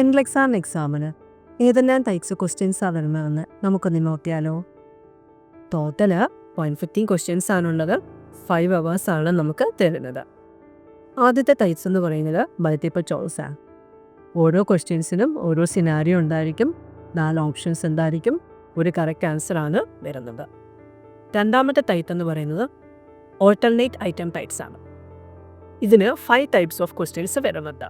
എൻലെക്സാം എക്സാമിന് ഏതെല്ലാം ടൈപ്സ് ക്വസ്റ്റ്യൻസാണ് വരുന്നതെന്ന് നമുക്കൊന്ന് നോക്കിയാലോ. ടോട്ടല് 115 ക്വസ്റ്റ്യൻസ് ആണുള്ളത്. 5 hours ആണ് നമുക്ക് തരുന്നത്. ആദ്യത്തെ ടൈപ്സ് എന്ന് പറയുന്നത് മൾട്ടിപ്പിൾ ചോയ്സ് ആണ്. ഓരോ ക്വസ്റ്റ്യൻസിനും ഓരോ സിനാരിയോ ഉണ്ടായിരിക്കും, 4 ഓപ്ഷൻസ് ഉണ്ടായിരിക്കും, ഒരു കറക്റ്റ് ആൻസർ ആണ് വരുന്നത്. രണ്ടാമത്തെ ടൈപ്പ് എന്ന് പറയുന്നത് ഓൾട്ടർനേറ്റ് ഐറ്റം ടൈപ്സ് ആണ്. ഇതിന് 5 ടൈപ്സ് ഓഫ് ക്വസ്റ്റ്യൻസ് വരുന്നുണ്ട്.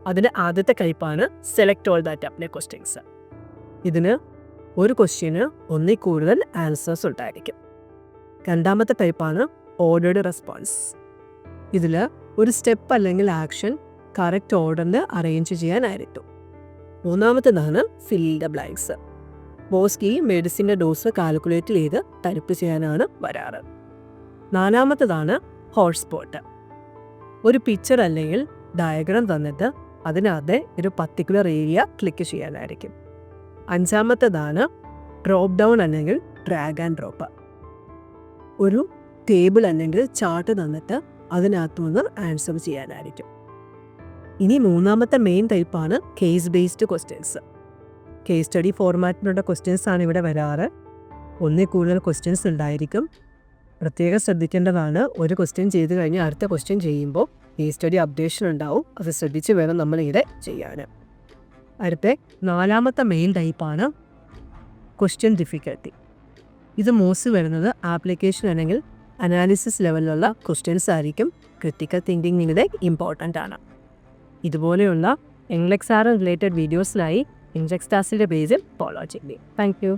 അതിന് ആദ്യത്തെ ടൈപ്പാണ് select all that apply questions. ഇതിന് ഒരു ക്വസ്റ്റ്യന് ഒന്നിൽ കൂടുതൽ ആൻസേഴ്സ് ഉണ്ടായിരിക്കും. രണ്ടാമത്തെ ടൈപ്പാണ് ഓർഡേർഡ് റെസ്പോൺസ്. ഇതിൽ ഒരു സ്റ്റെപ്പ് അല്ലെങ്കിൽ ആക്ഷൻ കറക്റ്റ് ഓർഡറിൽ അറേഞ്ച് ചെയ്യാനായിരിക്കും. മൂന്നാമത്തേതാണ് ഫിൽ ദ ബ്ലാങ്ക്സ്. മോസ്റ്റ്ലി മെഡിസിൻ്റെ ഡോസ് കാൽക്കുലേറ്റ് ചെയ്ത് ടൈപ്പ് ചെയ്യാനാണ് വരാറ്. നാലാമത്തേതാണ് ഹോട്ട്സ്പോട്ട്. ഒരു പിക്ചർ അല്ലെങ്കിൽ ഡയഗ്രാം തന്നിട്ട് അതിനകത്ത് ഒരു പർട്ടിക്കുലർ ഏരിയ ക്ലിക്ക് ചെയ്യാനായിരിക്കും. അഞ്ചാമത്തേതാണ് ഡ്രോപ്പ് ഡൗൺ അല്ലെങ്കിൽ ഡ്രാഗ് ആൻഡ് ഡ്രോപ്പ്. ഒരു ടേബിൾ അല്ലെങ്കിൽ ചാർട്ട് തന്നിട്ട് അതിനകത്തുനിന്ന് ആൻസർ ചെയ്യാനായിരിക്കും. ഇനി മൂന്നാമത്തെ മെയിൻ ടൈപ്പാണ് case based questions. Case study ഫോർമാറ്റിലുള്ള ക്വസ്റ്റ്യൻസ് ആണ് ഇവിടെ വരാറ്. ഒന്നിൽ കൂടുതൽ ക്വസ്റ്റ്യൻസ് ഉണ്ടായിരിക്കും. പ്രത്യേകം ശ്രദ്ധിക്കേണ്ടതാണ്, ഒരു ക്വസ്റ്റ്യൻ ചെയ്ത് കഴിഞ്ഞാൽ അടുത്ത ക്വസ്റ്റ്യൻ ചെയ്യുമ്പോൾ കേസ് സ്റ്റഡി അപ്ഡേഷൻ ഉണ്ടാവും. അത് ശ്രദ്ധിച്ച് വേണം നമ്മളിവിടെ ചെയ്യാൻ. അടുത്ത നാലാമത്തെ മെയിൻ ടൈപ്പാണ് ക്വസ്റ്റ്യൻ ഡിഫിക്കൽട്ടി. ഇത് മോസ്റ്റ് വരുന്നത് ആപ്ലിക്കേഷൻ അല്ലെങ്കിൽ അനാലിസിസ് ലെവലിലുള്ള ക്വസ്റ്റ്യൻസ് ആയിരിക്കും. ക്രിട്ടിക്കൽ തിങ്കിങ് ഇവിടെ ഇമ്പോർട്ടൻ്റ് ആണ്. ഇതുപോലെയുള്ള എൻലെക്സാർ റിലേറ്റഡ് വീഡിയോസിനായി ഇൻജെക്സ്റ്റാസിൻ്റെ പേജിൽ ഫോളോ ചെയ്യും. Thank you.